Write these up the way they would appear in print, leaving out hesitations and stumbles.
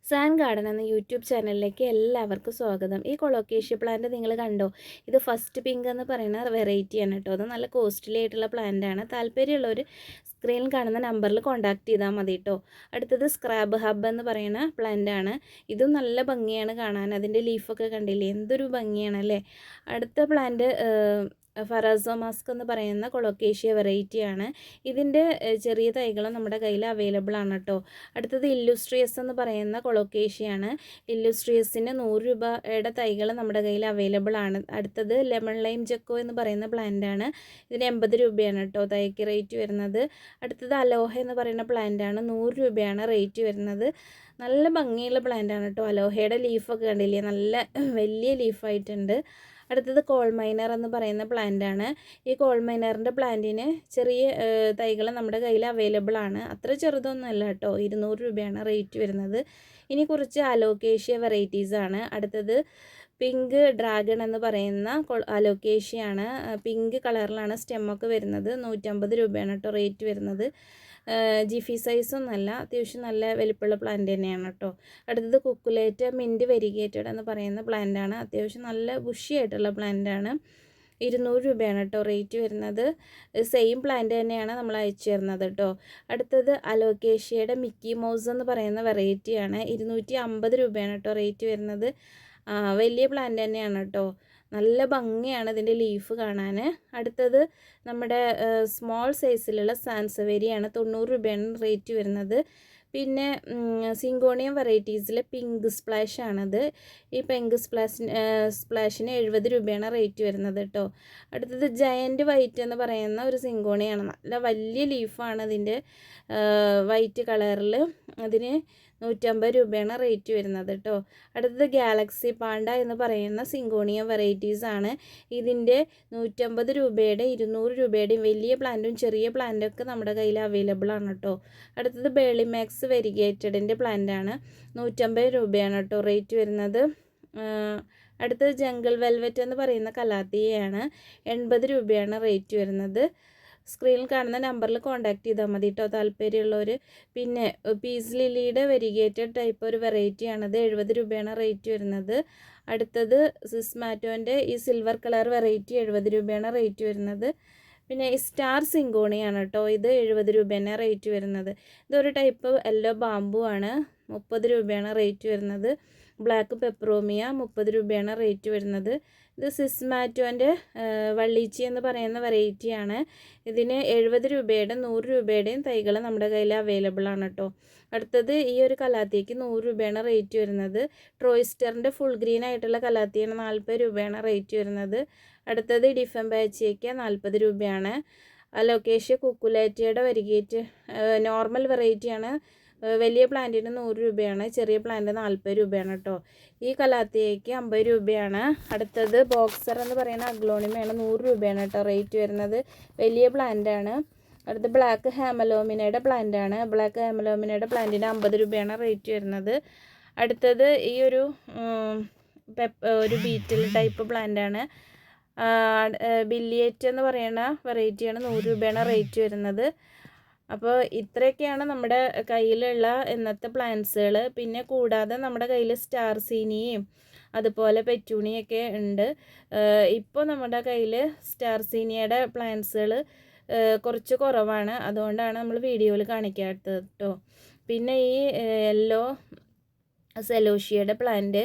San garden എന്ന YouTube ചാനലിലേക്ക് എല്ലാവർക്കും സ്വാഗതം. ഈ കൊളോക്കേഷ്യ പ്ലാന്റ് നിങ്ങൾ കണ്ടോ? ഇത് ഫസ്റ്റ് പിങ്ക് എന്ന് പറയുന്ന വെറൈറ്റിയാണ് കേട്ടോ. അത് നല്ല കോസ്റ്റ്ലി ആയിട്ടുള്ള പ്ലാന്റാണ്. താല്പര്യമുള്ളവർ സ്ക്രീനിൽ കാണുന്ന നമ്പറിൽ കോൺടാക്ട് ചെയ്താൽ മതി കേട്ടോ. അടുത്തത് സ്ക്രാബ് ഹബ് എന്ന് പറയുന്ന പ്ലാന്റാണ്. ഇതും നല്ല ഭംഗിയാണ് കാണാൻ. അതിൻ്റെ ലീഫൊക്കെ കണ്ടില്ലേ, എന്തൊരു ഭംഗിയാണ് അല്ലേ. അടുത്ത പ്ലാന്റ് ഫറാസോമാസ്ക് എന്ന് പറയുന്ന കൊളോക്കേഷ്യ വെറൈറ്റിയാണ്. ഇതിൻ്റെ ചെറിയ തൈകളും നമ്മുടെ കയ്യിൽ അവൈലബിൾ ആണ് കേട്ടോ. അടുത്തത് ഇല്ലുസ്ട്രിയസ് എന്ന് പറയുന്ന കൊളോക്കേഷ്യയാണ്. ഇല്ലുസ്ട്രിയസിന് 100 രൂപയുടെ തൈകൾ നമ്മുടെ കയ്യിൽ അവൈലബിൾ ആണ്. അടുത്തത് ലെമൺ ലൈം ജക്കോ എന്ന് പറയുന്ന പ്ലാന്റാണ്. ഇതിന് 80 രൂപയാണ് കേട്ടോ തൈക്ക് റേറ്റ് വരുന്നത്. അടുത്തത് അലോഹ എന്ന് പറയുന്ന പ്ലാന്റാണ്. 100 രൂപയാണ് റേറ്റ് വരുന്നത്. നല്ല ഭംഗിയുള്ള പ്ലാന്റാണ് കേട്ടോ. അലോഹയുടെ ലീഫൊക്കെ കണ്ടില്ലേ, നല്ല വലിയ ലീഫായിട്ടുണ്ട്. അടുത്തത് കോൾ മൈനർ എന്ന് പറയുന്ന പ്ലാന്റാണ്. ഈ കോൾ മൈനറിൻ്റെ പ്ലാന്റിന് ചെറിയ തൈകൾ നമ്മുടെ കയ്യിൽ അവൈലബിൾ ആണ്. അത്ര ചെറുതൊന്നുമല്ല കേട്ടോ. 200 രൂപയാണ് റേറ്റ് വരുന്നത്. ഇനി കുറച്ച് അലോക്കേഷ്യ വെറൈറ്റീസാണ്. അടുത്തത് പിങ്ക് ഡ്രാഗൺ എന്ന് പറയുന്ന അലോക്കേഷ്യയാണ്. പിങ്ക് കളറിലാണ് സ്റ്റെമ്മൊക്കെ വരുന്നത്. 150 രൂപയാണ് കേട്ടോ റേറ്റ് വരുന്നത്. ജിഫി സൈസൊന്നുമല്ല, അത്യാവശ്യം നല്ല വലിപ്പമുള്ള പ്ലാന്റ് തന്നെയാണ് കേട്ടോ. അടുത്തത് കുക്കുലേറ്റ് മിൻറ്റ് വെരിഗേറ്റഡ് എന്ന് പറയുന്ന പ്ലാന്റാണ്. അത്യാവശ്യം നല്ല ബുഷിയായിട്ടുള്ള പ്ലാന്റാണ്. 200 രൂപയാണ് കേട്ടോ റേറ്റ് വരുന്നത്. സെയിം പ്ലാന്റ് തന്നെയാണ് നമ്മൾ അയച്ചു തരുന്നത് കേട്ടോ. അടുത്തത് അലോക്കേഷ്യയുടെ മിക്കി മൗസ് എന്ന് പറയുന്ന വെറൈറ്റിയാണ്. 250 രൂപയാണ് കേട്ടോ റേറ്റ് വരുന്നത്. വലിയ പ്ലാന്റ് തന്നെയാണ് കേട്ടോ. നല്ല ഭംഗിയാണ് ഇതിൻ്റെ ലീഫ് കാണാൻ. അടുത്തത് നമ്മുടെ സ്മോൾ സൈസിലുള്ള സാൻസവേരിയാണ്. 90 രൂപയാണ് റേറ്റ് വരുന്നത്. പിന്നെ സിങ്കോണിയം വെറൈറ്റീസിലെ പിങ്ക് സ്പ്ലാഷ് ആണത്. ഈ പിങ്ക് സ്പ്ലാഷിന് 70 രൂപയാണ് റേറ്റ് വരുന്നത് കേട്ടോ. അടുത്തത് ജയൻറ്റ് വൈറ്റ് എന്ന് പറയുന്ന ഒരു സിങ്കോണിയാണ്. നല്ല വലിയ ലീഫാണ് ഇതിൻ്റെ, വൈറ്റ് കളറിൽ. അതിന് 150 രൂപയാണ് റേറ്റ് വരുന്നത് കേട്ടോ. അടുത്തത് ഗാലക്സി പാണ്ട എന്ന് പറയുന്ന സിങ്കോണിയം വെറൈറ്റീസാണ്. ഇതിൻ്റെ 150 രൂപയുടെ 200 രൂപയുടെയും വലിയ പ്ലാന്റും ചെറിയ പ്ലാന്റും ഒക്കെ നമ്മുടെ കയ്യിൽ അവൈലബിൾ ആണ് കേട്ടോ. അടുത്തത് ബേളിമാക്സ് വെരിഗേറ്റഡിൻ്റെ പ്ലാന്റാണ്. 150 രൂപയാണ് കേട്ടോ റേറ്റ് വരുന്നത്. അടുത്തത് ജംഗിൾ വെൽവെറ്റ് എന്ന് പറയുന്ന കലാത്തിയാണ്. 80 രൂപയാണ് റേറ്റ് വരുന്നത്. സ്ക്രീനിൽ കാണുന്ന നമ്പറിൽ കോൺടാക്ട് ചെയ്താൽ മതി കേട്ടോ താല്പര്യമുള്ളവർ. പിന്നെ പീസ് ലില്ലിയുടെ വെരിഗേറ്റഡ് ടൈപ്പ് ഒരു വെറൈറ്റിയാണത്. 70 രൂപയാണ് റേറ്റ് വരുന്നത്. അടുത്തത് സിസ്മാറ്റോൻ്റെ ഈ സിൽവർ കളർ വെറൈറ്റി 70 രൂപയാണ് റേറ്റ് വരുന്നത്. പിന്നെ ഈ സ്റ്റാർ സിങ്കോണിയാണ് കേട്ടോ. ഇത് 70 രൂപ തന്നെ റേറ്റ് വരുന്നത്. ഇതൊരു ടൈപ്പ് യെല്ലോ ബാമ്പു ആണ്. 30 രൂപയാണ് റേറ്റ് വരുന്നത്. ബ്ലാക്ക് പെപ്പറോമിയ 30 രൂപയാണ് റേറ്റ് വരുന്നത്. ഇത് സിസ്മാറ്റോൻ്റെ വള്ളീച്ചി എന്ന് പറയുന്ന വെറൈറ്റിയാണ്. ഇതിന് 70 രൂപയുടെ 100 രൂപയുടെയും തൈകൾ നമ്മുടെ കയ്യിൽ അവൈലബിൾ ആണ് കേട്ടോ. അടുത്തത് ഈ ഒരു കലാത്തിക്ക് 100 രൂപയാണ് റേറ്റ് വരുന്നത്. ട്രോയിസ്റ്ററിൻ്റെ ഫുൾ ഗ്രീൻ ആയിട്ടുള്ള കലാത്തിയാണ്. 40 രൂപയാണ് റേറ്റ് വരുന്നത്. അടുത്തത് ഡിഫംബാച്ചിയൊക്കെ 40 രൂപയാണ്. അലോക്കേഷ്യ കുക്കുലേറ്റയുടെ വെരിഗേറ്റ് നോർമൽ വെറൈറ്റിയാണ്. വലിയ പ്ലാന്റിന് 100 രൂപയാണ്, ചെറിയ പ്ലാന്റ് 40 രൂപയാണ് കേട്ടോ. ഈ കലാത്തിയയ്ക്ക് 50 രൂപയാണ്. അടുത്തത് ബോക്സർ എന്ന് പറയുന്ന അഗ്ലോണിമയാണ്. 100 രൂപയാണ് കേട്ടോ റേറ്റ് വരുന്നത്. വലിയ പ്ലാന്റാണ്. അടുത്ത് ബ്ലാക്ക് ഹാമലോമിനയുടെ പ്ലാന്റാണ്. ബ്ലാക്ക് ഹാമലോമിനയുടെ പ്ലാന്റിന് 50 രൂപയാണ് റേറ്റ് വരുന്നത്. അടുത്തത് ഈ ഒരു ബീറ്റിൽ ടൈപ്പ് പ്ലാന്റാണ്. ബില്ലിയേറ്റ് എന്ന് പറയുന്ന വെറൈറ്റിയാണ്. 100 രൂപയാണ് റേറ്റ് വരുന്നത്. അപ്പോൾ ഇത്രയൊക്കെയാണ് നമ്മുടെ കയ്യിലുള്ള ഇന്നത്തെ പ്ലാന്റ്സുകൾ. പിന്നെ കൂടാതെ നമ്മുടെ കയ്യിൽ സ്റ്റാർ സീനിയും അതുപോലെ പെറ്റൂണിയൊക്കെ ഉണ്ട്. ഇപ്പോൾ നമ്മുടെ കയ്യിൽ സ്റ്റാർ സീനിയയുടെ പ്ലാന്റ്സുകൾ കുറച്ച് കുറവാണ്. അതുകൊണ്ടാണ് നമ്മൾ വീഡിയോയിൽ കാണിക്കാത്തത് കേട്ടോ. പിന്നെ ഈ യെല്ലോ സെലോഷിയയുടെ പ്ലാന്റ്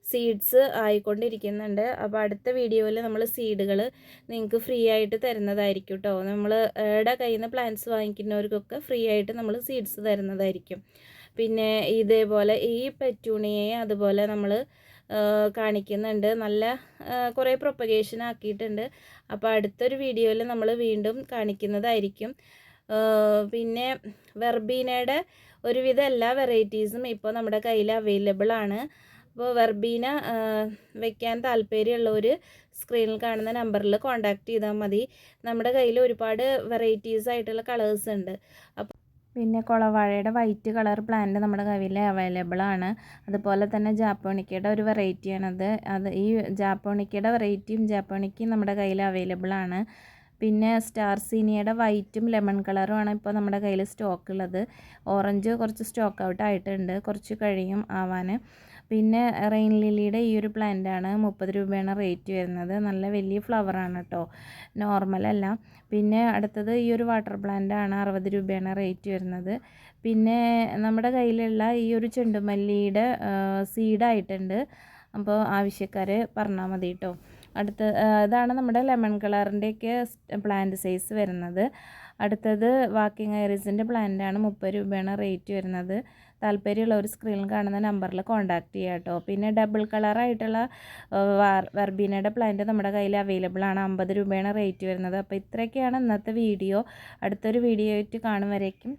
സീഡ്സ് ആയിക്കൊണ്ടിരിക്കുന്നുണ്ട്. അപ്പോൾ അടുത്ത വീഡിയോയിൽ നമ്മൾ സീഡുകൾ നിങ്ങൾക്ക് ഫ്രീ ആയിട്ട് തരുന്നതായിരിക്കും കേട്ടോ. നമ്മളുടെ കയ്യിൽ നിന്ന് പ്ലാന്റ്സ് വാങ്ങിക്കുന്നവർക്കൊക്കെ ഫ്രീ ആയിട്ട് നമ്മൾ സീഡ്സ് തരുന്നതായിരിക്കും. പിന്നെ ഇതേപോലെ ഈ പെറ്റൂണിയെ അതുപോലെ നമ്മൾ കാണിക്കുന്നുണ്ട്. നല്ല കുറേ പ്രൊപ്പഗേഷൻ ആക്കിയിട്ടുണ്ട്. അപ്പോൾ അടുത്തൊരു വീഡിയോയിൽ നമ്മൾ വീണ്ടും കാണിക്കുന്നതായിരിക്കും. പിന്നെ വെർബീനയുടെ ഒരുവിധം എല്ലാ വെറൈറ്റീസും ഇപ്പോൾ നമ്മുടെ കയ്യിൽ അവൈലബിൾ ആണ്. അപ്പോൾ വെർബീന വെക്കാൻ താല്പര്യമുള്ളവർ സ്ക്രീനിൽ കാണുന്ന നമ്പറിൽ കോൺടാക്ട് ചെയ്താൽ മതി. നമ്മുടെ കയ്യിൽ ഒരുപാട് വെറൈറ്റീസ് ആയിട്ടുള്ള കളേഴ്സ് ഉണ്ട്. അപ്പോൾ പിന്നെ കുളവാഴയുടെ വൈറ്റ് കളർ പ്ലാന്റ് നമ്മുടെ കയ്യിൽ അവൈലബിൾ ആണ്. അതുപോലെ തന്നെ ജാപ്പോണിക്കയുടെ ഒരു വെറൈറ്റിയാണത്. ഈ ജാപ്പോണിക്കയുടെ വെറൈറ്റിയും ജാപ്പോണിക്കയും നമ്മുടെ കയ്യിൽ അവൈലബിൾ ആണ്. പിന്നെ സ്റ്റാർ സീനിയയുടെ വൈറ്റും ലെമൺ കളറുമാണ് ഇപ്പോൾ നമ്മുടെ കയ്യിൽ സ്റ്റോക്ക് ഉള്ളത്. ഓറഞ്ച് കുറച്ച് സ്റ്റോക്ക് ഔട്ട് ആയിട്ടുണ്ട്, കുറച്ച് കഴിയും ആവാൻ. പിന്നെ റെയിൻ ലില്ലിയുടെ ഈ ഒരു പ്ലാന്റാണ് 30 രൂപയാണ് റേറ്റ് വരുന്നത്. നല്ല വലിയ ഫ്ലവറാണ് കേട്ടോ, നോർമലല്ല. പിന്നെ അടുത്തത് ഈ ഒരു വാട്ടർ പ്ലാന്റാണ്, 60 രൂപയാണ് റേറ്റ് വരുന്നത്. പിന്നെ നമ്മുടെ കയ്യിലുള്ള ഈ ഒരു ചെണ്ടുമല്ലിയുടെ സീഡായിട്ടുണ്ട്, അപ്പോൾ ആവശ്യക്കാർ പറഞ്ഞാൽ മതി കേട്ടോ. ഇതാണ് നമ്മുടെ ലെമൺ കളറിൻ്റെയൊക്കെ പ്ലാന്റ് സൈസ് വരുന്നത്. അടുത്തത് വാക്കിംഗ് ഐറിസിൻ്റെ പ്ലാന്റാണ്, 30 രൂപയാണ് റേറ്റ് വരുന്നത്. താല്പര്യമുള്ള ഒരു സ്ക്രീനിൽ കാണുന്ന നമ്പറിൽ കോൺടാക്റ്റ് ചെയ്യുക കേട്ടോ. പിന്നെ ഡബിൾ കളറായിട്ടുള്ള വെർബീനയുടെ പ്ലാന്റ് നമ്മുടെ കയ്യിൽ അവൈലബിൾ ആണ്, 50 രൂപയാണ് റേറ്റ് വരുന്നത്. അപ്പോൾ ഇത്രയൊക്കെയാണ് ഇന്നത്തെ വീഡിയോ. അടുത്തൊരു വീഡിയോ ആയിട്ട് കാണും വരേക്കും